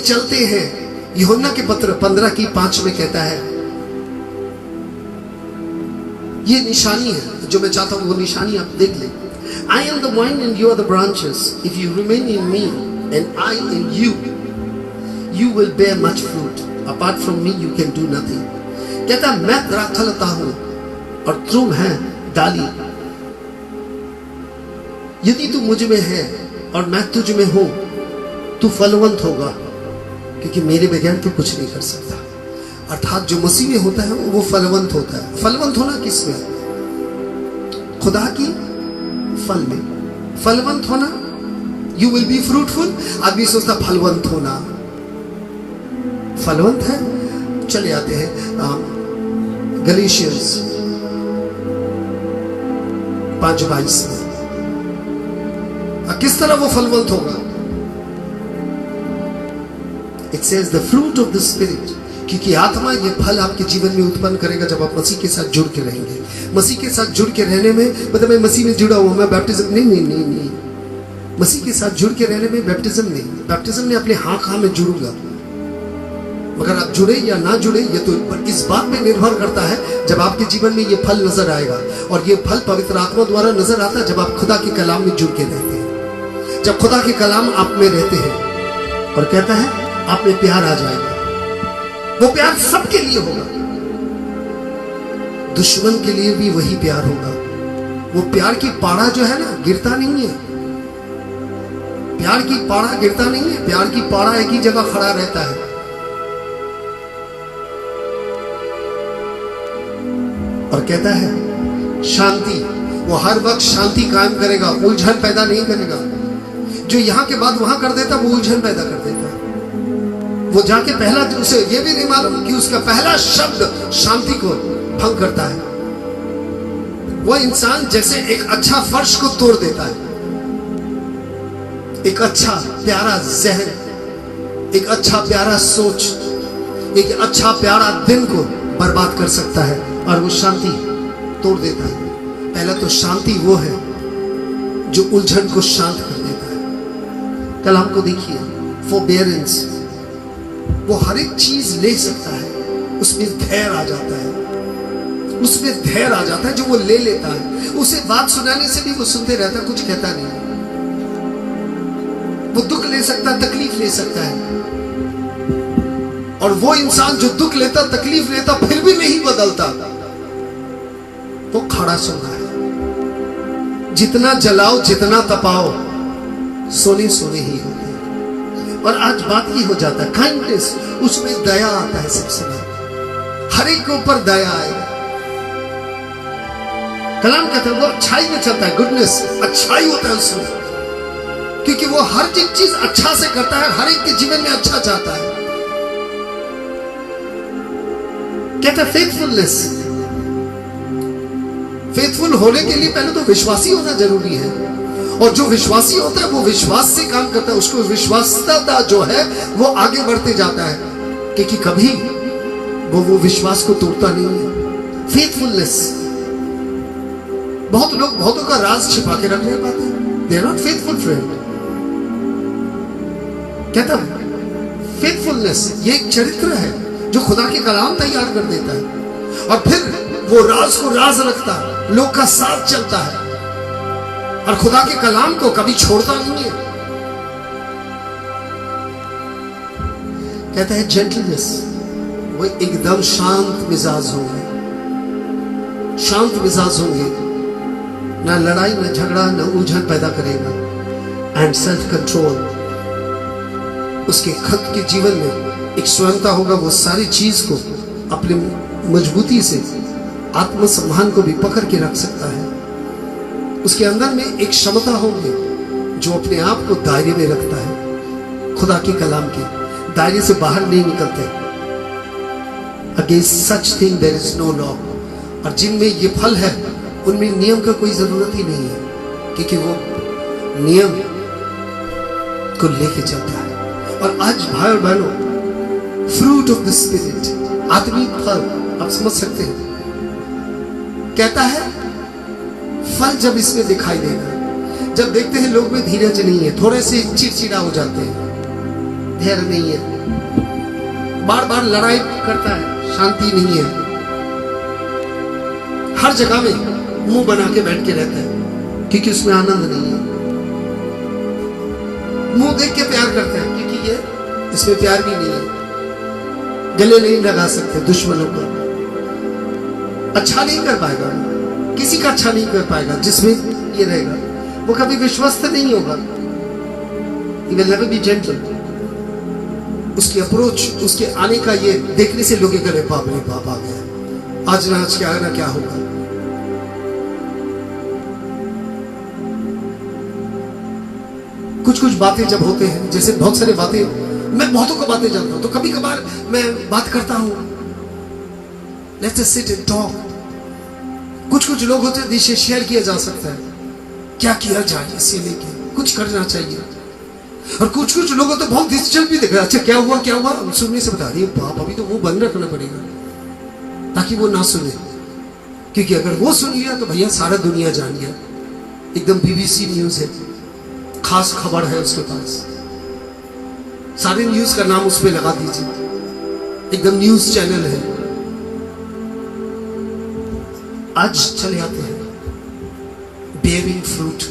चलते हैं। यूहन्ना के पत्र 15:5 में कहता है, ये निशानी है जो मैं चाहता हूं, वो निशानी आप देख लें। I am the vine and you are the branches. If you remain in me and I in you, you will bear much fruit. Apart from me, you can do nothing. कहता है, मैं द्राक्षलता हूं और तुम है डाली। यदि तू मुझ में है और मैं तुझ में हूं, तू फलवंत होगा, क्योंकि मेरे बगैर तू कुछ नहीं कर सकता। अर्थात जो मसीह में होता है वो फलवंत होता है। फलवंत होना किस में? खुदा की फल में। फलवंत होना, यू विल बी फ्रूटफुल। आदमी सोचता फलवंत होना, फलवंत है। चले आते हैं गलीशियंस 5:22 में। किस तरह वो फलवंत होगा? It says the fruit of the spirit, क्योंकि आत्मा ये फल आपके जीवन में उत्पन्न करेगा जब आप मसीह के साथ जुड़ के रहेंगे। मसीह के साथ जुड़ के रहने में मतलब मैं मसीह में जुड़ा हुआ, मैं बैप्टिज्म नहीं। मसीह के साथ जुड़ के रहने में बैप्टिज्म नहीं। बैप्टिज्म ने अपने हाँ में जुड़ूंगा, मगर आप जुड़े या ना जुड़े ये तो इस बात पे निर्भर करता है जब आपके जीवन में ये फल नजर आएगा। और ये फल पवित्र आत्मा द्वारा नजर आता है जब आप खुदा के कलाम में जुड़ के रहते हैं। जब खुदा के कलाम आप में रहते हैं और कहता है आप में प्यार आ जाएगा। वो प्यार सबके लिए होगा, दुश्मन के लिए भी वही प्यार होगा। वो प्यार की पाड़ा जो है ना, गिरता नहीं है। प्यार की पाड़ा गिरता नहीं है। प्यार की पाड़ा एक ही जगह खड़ा रहता है। और कहता है शांति, वो हर वक्त शांति कायम करेगा, उलझन पैदा नहीं करेगा। जो यहां के बाद वहां कर देता वो उलझन पैदा कर देता है। वो जाके पहला, उसे ये भी नहीं मालूम कि उसका पहला शब्द शांति को भंग करता है। वो इंसान जैसे एक अच्छा फर्श को तोड़ देता है। एक अच्छा प्यारा जहन, एक अच्छा प्यारा सोच, एक अच्छा प्यारा दिन को बर्बाद कर सकता है और वो शांति तोड़ देता है। पहला तो शांति वो है जो उलझन को शांत कर देता है। कल हमको देखिए, फोरबेरेंस, वो हर एक चीज ले सकता है, उसमें धैर्य आ जाता है। उसमें धैर्य आ जाता है जो वो ले लेता है। उसे बात सुनाने से भी वो सुनते रहता है, कुछ कहता नहीं। वो दुख ले सकता है, तकलीफ ले सकता है। और वो इंसान जो दुख लेता, तकलीफ लेता, फिर भी नहीं बदलता, वो खड़ा सोना है। जितना जलाओ, जितना तपाओ, सोने सोने ही होते हैं। और आज बात ये हो जाता है, काइंडनेस, उसमें दया आता है सबसे बड़ा। हर एक के ऊपर दया आएगा। कलाम कहता है वो अच्छाई में चलता है, गुडनेस, अच्छाई होता है उसमें, क्योंकि वो हर एक चीज अच्छा से करता है, हर एक के जीवन में अच्छा चाहता है। कहता है फेथफुलनेस, फेथफुल होने के लिए पहले तो विश्वासी होना जरूरी है। और जो विश्वासी होता है वो विश्वास से काम करता है। उसको विश्वासता जो है वो आगे बढ़ते जाता है, क्योंकि कभी वो विश्वास को तोड़ता नहीं है। फेथफुलनेस, बहुत लोग बहुतों का राज छिपा के रख नहीं पाते। They are not faithful friend. कहता है फेथफुलनेस ये एक चरित्र है जो खुदा के कलाम तैयार कर देता है और फिर वो राज को राज रखता है, लोग का साथ चलता है और खुदा के कलाम को कभी छोड़ता नहीं है। कहता है जेंटलनेस, वो एकदम शांत मिजाज होंगे, शांत मिजाज होंगे, ना लड़ाई ना झगड़ा ना उलझन पैदा करेगा। एंड सेल्फ कंट्रोल, उसके खुद के जीवन में एक स्वयंता होगा। वो सारी चीज को अपने मजबूती से, आत्मसम्मान को भी पकड़ के रख सकता है। उसके अंदर में एक क्षमता होगी जो अपने आप को दायरे में रखता है, खुदा के कलाम के दायरे से बाहर नहीं निकलते। Against such thing there is no law. और जिनमें ये फल है उनमें नियम का कोई जरूरत ही नहीं है, क्योंकि वो नियम को लेके चलता है। और आज भाई और बहनों, फ्रूट ऑफ द स्पिरिट, आत्मिक फल, आप समझ सकते हैं। कहता है फल जब इसमें दिखाई देगा, जब देखते हैं लोग में धीरज नहीं है, थोड़े से चिड़चिड़ा हो जाते हैं, धैर्य नहीं है, बार बार लड़ाई करता है, शांति नहीं है, हर जगह में मुंह बना के बैठ के रहता है क्योंकि उसमें आनंद नहीं है। मुंह देख के प्यार करता है क्योंकि ये इसमें प्यार भी नहीं है। गले नहीं लगा सकते दुश्मनों को, अच्छा नहीं कर पाएगा, किसी का अच्छा नहीं कर पाएगा जिसमें ये रहेगा। वो कभी विश्वस्त नहीं होगा, he will never be gentle। उसकी अप्रोच, उसके आने का ये देखने से लोग गले बाप रे बाप आ गया, आज ना आज क्या ना क्या होगा। कुछ कुछ बातें जब होते हैं, जैसे बहुत सारी बातें, मैं बहुतों को बातें जानता हूं, तो कभी कभार मैं बात करता हूं, let's just sit and talk. कुछ कुछ लोग होते हैं जिसे शेयर किया जा सकता है, क्या किया जाए इसे लेके कुछ करना चाहिए। और कुछ कुछ लोग होते बहुत डिजिटल भी देख रहे, अच्छा क्या हुआ क्या हुआ, सुनने से बता रही बाप, अभी तो मुंह बंद रखना पड़ेगा ताकि वो ना सुने, क्योंकि अगर वो सुन लिया तो भैया सारा दुनिया जान गया। एकदम बीबीसी न्यूज है, खास खबर है उसके पास, सारे न्यूज का नाम उस पर लगा दीजिए, एकदम न्यूज चैनल है। आज चले आते हैं बेयरिंग फ्रूट,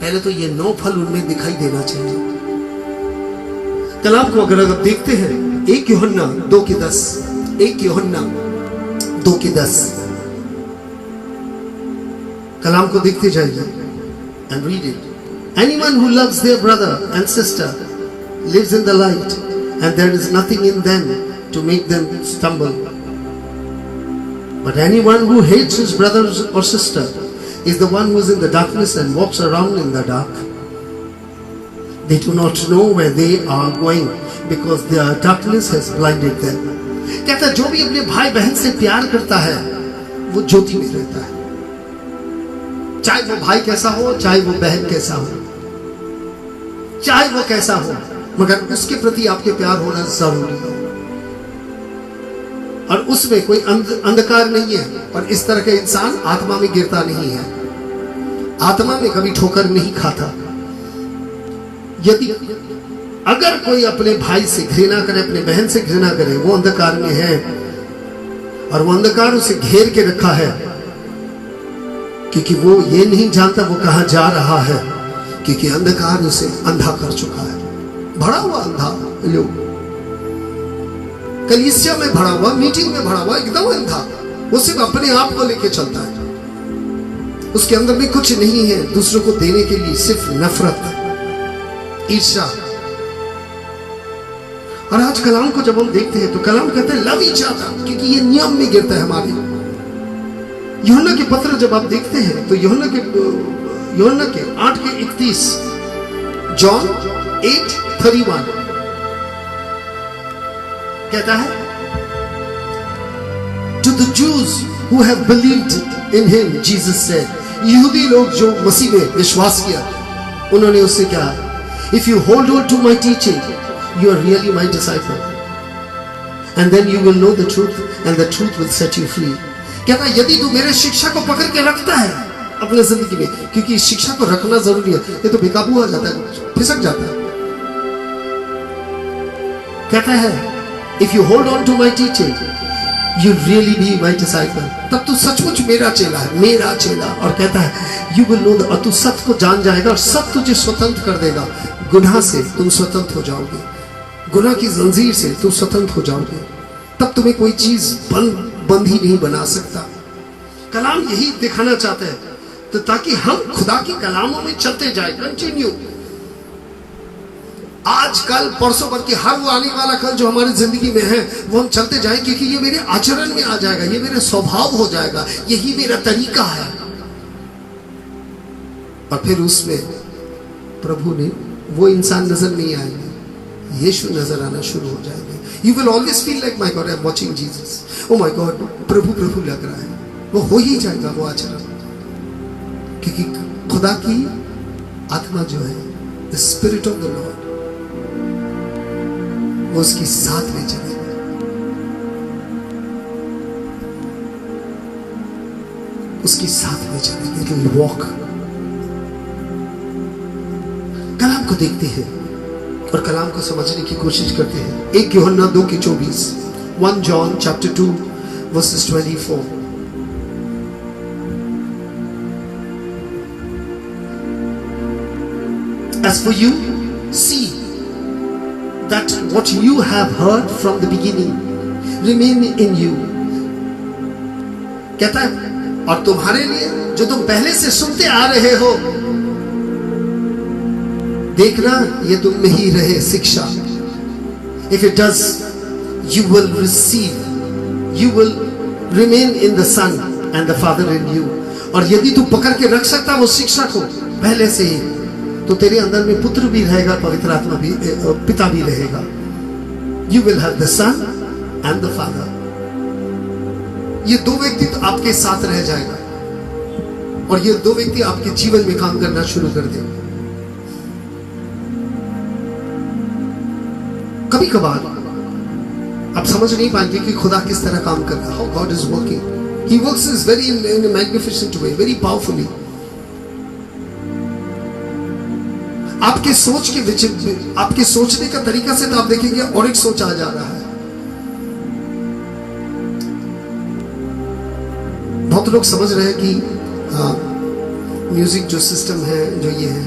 पहले तो ये 9 फल उनमें दिखाई देना चाहिए। कलाम को अगर आप देखते हैं 1 यूहन्ना 2:10, 1 यूहन्ना 2:10, कलाम को देखते जाइए and read it. Anyone who loves their brother and sister lives in the light, and there is nothing in them to make them stumble. But anyone who hates his brother or sister is the one who is in the darkness and walks around in the dark. They do not know where they are going because their darkness has blinded them. कहता है जो भी अपने भाई बहन से प्यार करता है वो ज्योति में रहता है, चाहे वो भाई कैसा हो, चाहे वो बहन कैसा हो, चाहे वो कैसा हो, मगर उसके प्रति आपके प्यार होना जरूरी है। और उसमें कोई अंधकार नहीं है, और इस तरह का इंसान आत्मा में गिरता नहीं है, आत्मा में कभी ठोकर नहीं खाता। यदि अगर कोई अपने भाई से घृणा करे, अपने बहन से घृणा करे, वो अंधकार में है, और वो अंधकार उसे घेर के रखा है, क्योंकि वो ये नहीं जानता वो कहां जा रहा है, क्योंकि अंधकार उसे अंधा कर चुका है। भरा हुआ अंधा लोग, कलीसिया में भरा हुआ, मीटिंग में भरा हुआ, एकदम अंधा, वो सिर्फ अपने आप को लेके चलता है, उसके अंदर भी कुछ नहीं है दूसरों को देने के लिए, सिर्फ नफरत, ईर्ष्या। और आज कलाम को जब हम देखते हैं तो कलाम कहते हैं लव ईच अदर, क्योंकि ये नियम में गिरता है हमारे। यूहन्ना के पत्र जब आप देखते हैं तो यूहन्ना के 8:31, जॉन 8:31 कहता है, to the Jews who have believed in him Jesus said, यहूदी लोग जो मसीह में विश्वास किया, उन्होंने उससे कहा, if you hold on to my teaching you are really my disciple, and then you will know the truth and the truth will set you free. कहता है यदि तू मेरे शिक्षा को पकड़ के रखता है अपने जिंदगी में, क्योंकि शिक्षा को रखना जरूरी है, ये तो बेकाबू हो जाता है, फिसक जाता है। कहता है if you hold on to my teaching you really be my disciple, तब तू सचमुच मेरा चेला है, मेरा चेला। और कहता है यू विल नो, और तू सत्य को जान जाएगा और सब तुझे स्वतंत्र कर देगा। गुनाह से तुम स्वतंत्र हो जाओगे, गुनाह की जंजीर से तुम स्वतंत्र हो जाओगे, तब तुम्हें कोई चीज बंदी नहीं बना सकता। कलाम यही दिखाना चाहता है, तो ताकि हम खुदा की कलामों में चलते जाए, कंटिन्यू, आज कल परसों भर के हर वो आने वाला कल जो हमारी जिंदगी में है वो हम चलते जाए, क्योंकि ये मेरे आचरण में आ जाएगा, ये मेरे स्वभाव हो जाएगा, यही मेरा तरीका है। और फिर उसमें प्रभु ने वो इंसान नजर नहीं आएंगे, यीशु नजर आना शुरू हो जाएंगे। You will always feel like my God I am watching Jesus, oh my God, प्रभु प्रभु लग रहा है, वो हो ही जाएगा वो आचरण, क्योंकि खुदा की आत्मा जो है, the spirit of the Lord, वो उसकी साथ में चलेगा। उसकी साथ में चलेगा, इट विल वॉक। कल आपको देखते हैं और कलाम को समझने की कोशिश करते हैं। 1 यूहन्ना 2:24, 1 John chapter 2 verses 24। As for you, see that what you have heard from the beginning remain in you। कहता है और तुम्हारे लिए जो तुम पहले से सुनते आ रहे हो, देखना ये तुम में ही रहे शिक्षा। If it does, you will receive, you will remain in the Son and the Father in you। और यदि तू पकड़ के रख सकता वो शिक्षा को पहले से ही, तो तेरे अंदर में पुत्र भी रहेगा, पवित्र आत्मा भी, पिता भी रहेगा। You will have the Son and the Father। ये दो व्यक्ति तो आपके साथ रह जाएगा और ये दो व्यक्ति आपके जीवन में काम करना शुरू कर देंगे। कभी कभार आप समझ नहीं पाएंगे कि खुदा किस तरह काम कर रहा है। How God is working, He works is very in a magnificent way, very powerfully। आपके सोच के विचित्र, आपके सोचने का तरीका से तो आप देखेंगे और एक सोच आ जा रहा है। बहुत लोग समझ रहे हैं कि म्यूजिक जो सिस्टम है, जो ये है,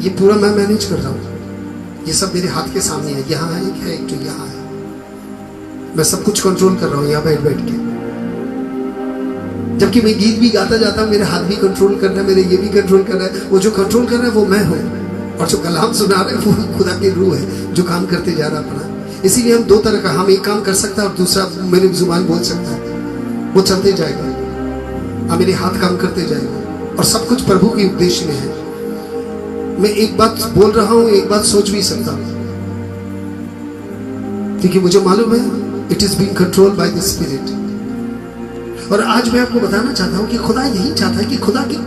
ये पूरा मैं मैनेज कर रहा हूँ, ये सब मेरे हाथ के सामने है। यहाँ है एक तो यहाँ है, मैं सब कुछ कंट्रोल कर रहा हूँ यहाँ बैठ बैठ के। जबकि मैं गीत भी गाता जाता हूँ, मेरे हाथ भी कंट्रोल कर रहा है, मेरे ये भी कंट्रोल कर रहा है। वो जो कंट्रोल कर रहा है वो मैं हूँ, और जो कलाम सुना रहा है वो खुदा की रूह है जो काम करते जा रहा है अपना। इसीलिए हम दो तरह का, हम एक काम कर सकता है और दूसरा मेरी जुबान बोल सकता है, वो चलते जाएगा और मेरे हाथ काम करते जाएगा, और सब कुछ प्रभु के उद्देश्य में है। मैं एक बात बोल रहा हूं, एक बात सोच भी सकता हूं, क्योंकि मुझे मालूम है it is being controlled by the spirit. और आज मैं आपको बताना चाहता हूं कि खुदा यही चाहता है कि खुदा की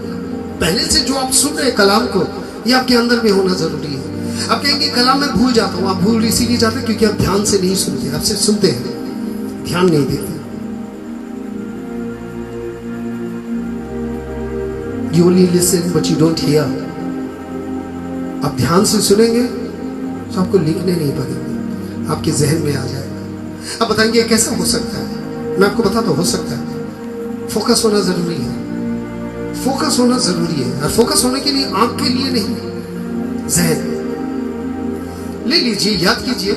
पहले से जो आप सुन रहे हैं कलाम को, ये आपके अंदर में होना जरूरी है। आप कहेंगे कलाम में भूल जाता हूं, आप भूल इसीलिए जाते हैं क्योंकि आप ध्यान से नहीं सुनते, आप सिर्फ सुनते हैं, ध्यान नहीं देते। You only listen but you don't hear। आप ध्यान से सुनेंगे तो आपको लिखने नहीं पड़ेंगे, आपके जहन में आ जाएगा। अब बताएंगे कैसा हो सकता है? मैं आपको बताता हूं, हो सकता है। फोकस होना जरूरी है, फोकस होना जरूरी है। और फोकस होने के लिए आंख के लिए नहीं, जहन ले लीजिए, याद कीजिए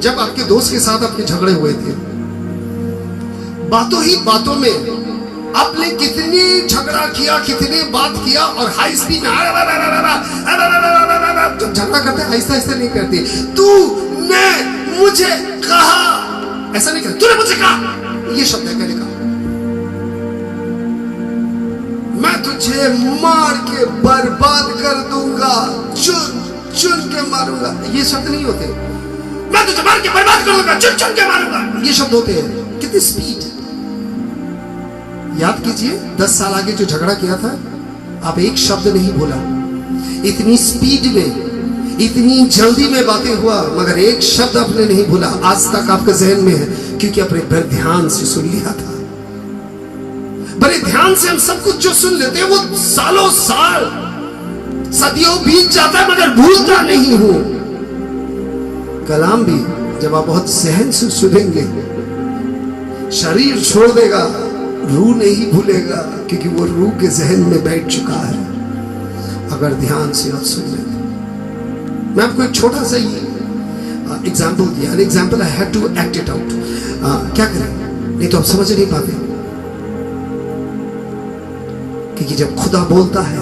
जब आपके दोस्त के साथ आपके झगड़े हुए थे, बातों ही बातों में आपने कितनी झगड़ा किया, कितनी बात किया, और हाई स्पीड में जब झगड़ा करते आहिस्ता आहिस्ता नहीं करते। तूने मुझे कहा, ऐसा नहीं करते, तूने मुझे कहा, ये शब्द है कहने का। मैं तुझे मार के बर्बाद कर दूंगा, चुन चुन के मारूंगा, ये शब्द नहीं होते। मैं तुझे मार के बर्बाद कर दूंगा, चुन चुन के मारूंगा, ये शब्द होते हैं। कितनी स्पीड! याद कीजिए 10 साल आगे जो झगड़ा किया था, आप एक शब्द नहीं बोला, इतनी स्पीड में, इतनी जल्दी में बातें हुआ, मगर एक शब्द आपने नहीं बोला। आज तक आपके जहन में है क्योंकि आपने बड़े ध्यान से सुन लिया था। बड़े ध्यान से हम सब कुछ जो सुन लेते हैं वो सालों साल, सदियों बीत जाता है, मगर भूलता नहीं हूं। कलाम भी जब आप बहुत सहन से सुनेंगे, शरीर छोड़ देगा, रूह नहीं भूलेगा, क्योंकि वो रूह के जहन में बैठ चुका है, अगर ध्यान से आप सुन लेते। मैं आपको एक छोटा सा ही एग्जाम्पल दिया, an example I had to act it out. क्या करें, नहीं तो आप समझ नहीं पाते, क्योंकि जब खुदा बोलता है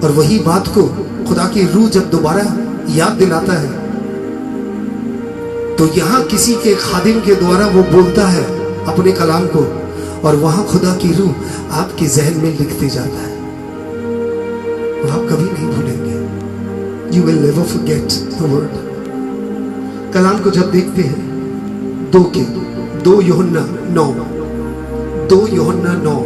और वही बात को खुदा की रूह जब दोबारा याद दिलाता है, तो यहां किसी के खादिम के द्वारा वो बोलता है अपने कलाम को, और वहां खुदा की रूह आपके जहन में लिखते जाता है, वो आप कभी नहीं भूलेंगे। You will never forget the word। कलाम को जब देखते हैं, 2 यूहन्ना 9।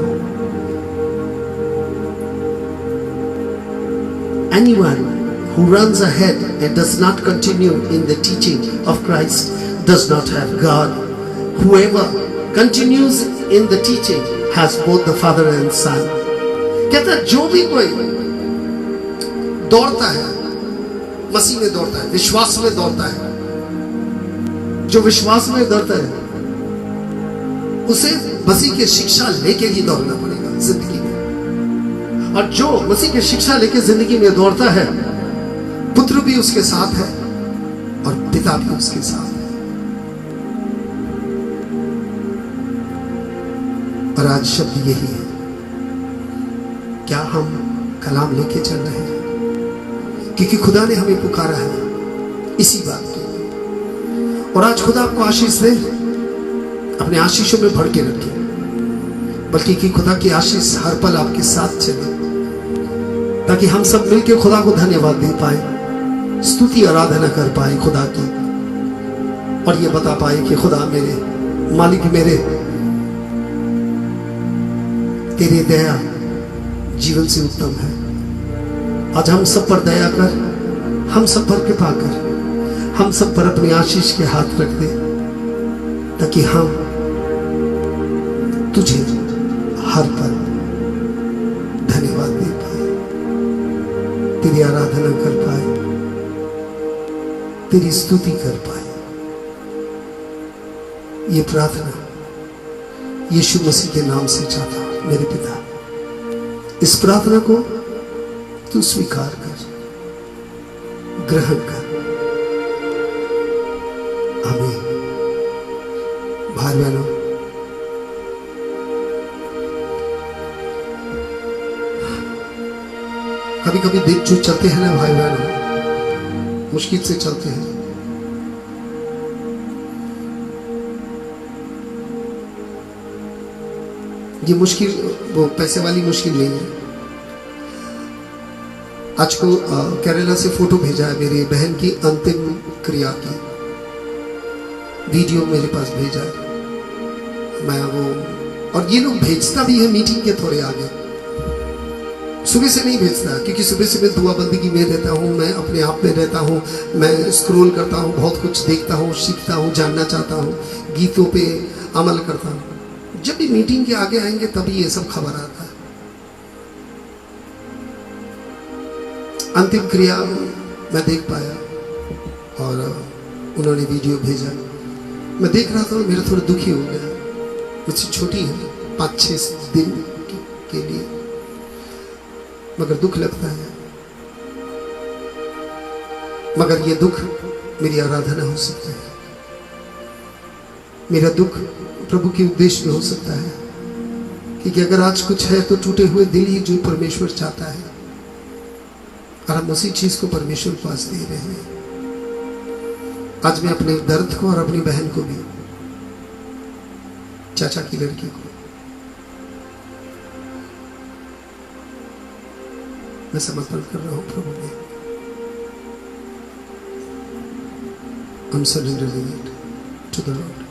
Anyone who runs ahead and does not continue in the teaching of Christ does not have God। Whoever continues in the teaching has both the Father and Son। कहता है जो भी कोई दौड़ता है मसीह में दौड़ता है, विश्वास में दौड़ता है, जो विश्वास में दौड़ता है उसे मसीह की शिक्षा लेके ही दौड़ना पड़ेगा जिंदगी में। और जो मसीह की शिक्षा लेके जिंदगी में दौड़ता है, पुत्र भी उसके साथ है और पिता भी उसके साथ है। और आज शब्द यही है, क्या हम कलाम लेके चल रहे हैं? क्योंकि खुदा ने हमें पुकारा है इसी बात के लिए। और आज खुदा आपको आशीष दे, अपने आशीषों में भर के रखे, बल्कि कि खुदा की आशीष हर पल आपके साथ चले, ताकि हम सब मिलकर खुदा को धन्यवाद दे पाए, स्तुति आराधना कर पाए खुदा की, और ये बता पाए कि खुदा मेरे मालिक, मेरे तेरी दया जीवन से उत्तम है। आज हम सब पर दया कर, हम सब पर कृपा कर, हम सब पर अपनी आशीष के हाथ रख दे, ताकि हम तुझे हर पल धन्यवाद दे पाए, तेरी आराधना कर पाए, तेरी स्तुति कर पाए। ये प्रार्थना यीशु मसीह के नाम से चाहता हूं मेरे पिता। इस प्रार्थना को तू स्वीकार कर, ग्रहण कर। आमीन। भाई बहनों, कभी कभी दिन जो चलते हैं ना भाई बहनों, मुश्किल से चलते हैं। ये मुश्किल वो पैसे वाली मुश्किल नहीं है। आज को केरला से फोटो भेजा है मेरी बहन की अंतिम क्रिया की, वीडियो मेरे पास भेजा है। मैं वो, और ये लोग भेजता भी है मीटिंग के थोड़े आगे, सुबह से नहीं भेजता, क्योंकि सुबह से मैं दुआ बंदगी में रहता हूँ, मैं अपने आप में रहता हूँ, मैं स्क्रॉल करता हूँ, बहुत कुछ देखता हूँ, सीखता हूँ, जानना चाहता हूँ, गीतों पे अमल करता हूँ। जब भी मीटिंग के आगे आएंगे तभी ये सब खबर आता है। अंतिम क्रिया मैं देख पाया और उन्होंने वीडियो भेजा। मैं देख रहा था, मेरा थोड़ा दुखी हो गया। मुझसे छोटी है 5-6 दिन के लिए, मगर दुख लगता है। मगर ये दुख मेरी आराधना हो सकता है, मेरा दुख प्रभु के उद्देश्य में हो सकता है। क्योंकि अगर आज कुछ है तो टूटे हुए दिल ही जो परमेश्वर चाहता है, और हम उसी चीज को परमेश्वर के पास दे रहे हैं। आज मैं अपने दर्द को और अपनी बहन को भी, चाचा की लड़की को, मैं समर्पण कर रहा हूं प्रभु में। I'm surrendering it to the Lord.